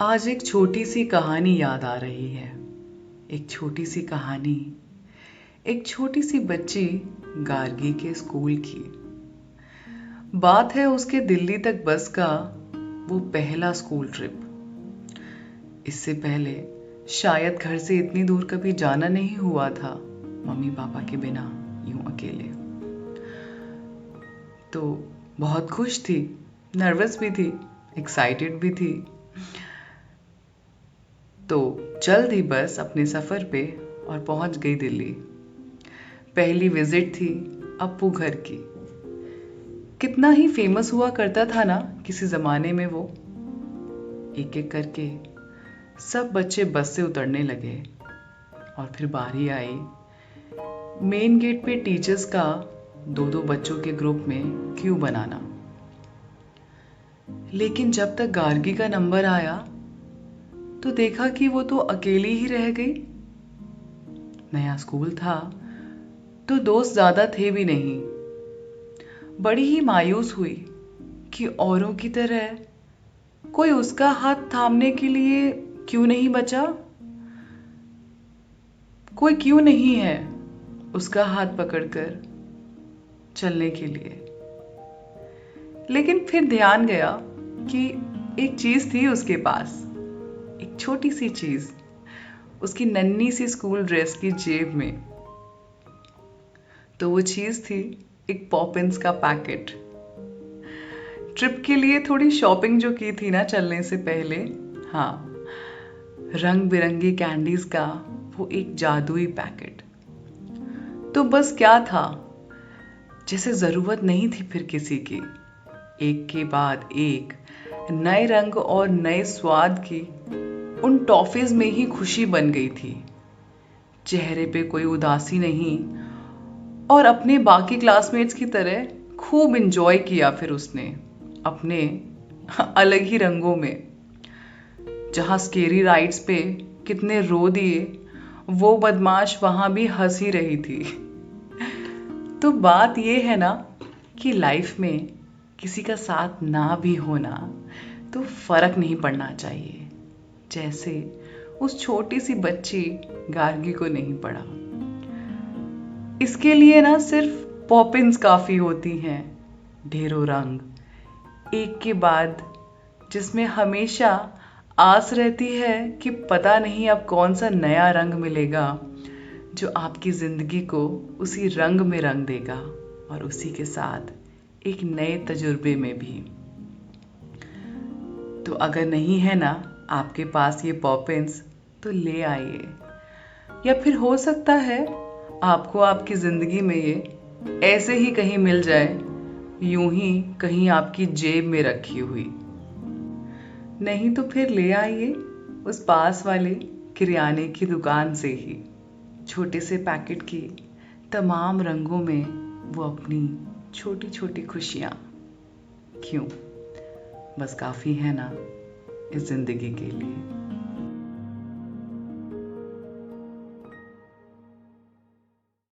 आज एक छोटी सी कहानी याद आ रही है। एक छोटी सी कहानी, एक छोटी सी बच्ची गार्गी के स्कूल की। बात है उसके दिल्ली तक बस का वो पहला स्कूल ट्रिप। इससे पहले शायद घर से इतनी दूर कभी जाना नहीं हुआ था मम्मी पापा के बिना, यूं अकेले। तो बहुत खुश थी, नर्वस भी थी, एक्साइटेड भी थी। तो चल दी बस अपने सफ़र पे और पहुंच गई दिल्ली। पहली विजिट थी अप्पू घर की। कितना ही फेमस हुआ करता था ना किसी ज़माने में वो। एक एक करके सब बच्चे बस से उतरने लगे और फिर बारी आई मेन गेट पे टीचर्स का दो दो बच्चों के ग्रुप में क्यू बनाना। लेकिन जब तक गार्गी का नंबर आया तो देखा कि वो तो अकेली ही रह गई। नया स्कूल था तो दोस्त ज्यादा थे भी नहीं। बड़ी ही मायूस हुई कि औरों की तरह कोई उसका हाथ थामने के लिए क्यों नहीं बचा। कोई क्यों नहीं है उसका हाथ पकड़कर चलने के लिए। लेकिन फिर ध्यान गया कि एक चीज थी उसके पास, एक छोटी सी चीज उसकी नन्ही सी स्कूल ड्रेस की जेब में। तो वो चीज थी एक पॉपिंस का पैकेट। ट्रिप के लिए थोड़ी शॉपिंग जो की थी ना चलने से पहले, हाँ, रंग बिरंगी कैंडीज का वो एक जादुई पैकेट। तो बस क्या था, जैसे जरूरत नहीं थी फिर किसी की। एक के बाद एक नए रंग और नए स्वाद की उन टॉफीज में ही खुशी बन गई थी। चेहरे पे कोई उदासी नहीं और अपने बाकी क्लासमेट्स की तरह खूब एंजॉय किया फिर उसने अपने अलग ही रंगों में। जहां स्केरी राइड्स पे कितने रो दिए, वो बदमाश वहां भी हंस ही रही थी। तो बात ये है ना कि लाइफ में किसी का साथ ना भी होना तो फर्क नहीं पड़ना चाहिए, जैसे उस छोटी सी बच्ची गार्गी को नहीं पड़ा। इसके लिए ना सिर्फ पॉपिंस काफी होती हैं, ढेरों रंग एक के बाद, जिसमें हमेशा आस रहती है कि पता नहीं अब कौन सा नया रंग मिलेगा जो आपकी जिंदगी को उसी रंग में रंग देगा और उसी के साथ एक नए तजुर्बे में भी। तो अगर नहीं है ना आपके पास ये पॉपिंस तो ले आइए, या फिर हो सकता है आपको आपकी जिंदगी में ये ऐसे ही कहीं मिल जाए, यूं ही कहीं आपकी जेब में रखी हुई। नहीं तो फिर ले आइए उस पास वाले किराने की दुकान से ही छोटे से पैकेट की तमाम रंगों में वो अपनी छोटी छोटी खुशियां। क्यों, बस काफी है ना इस जिंदगी के लिए।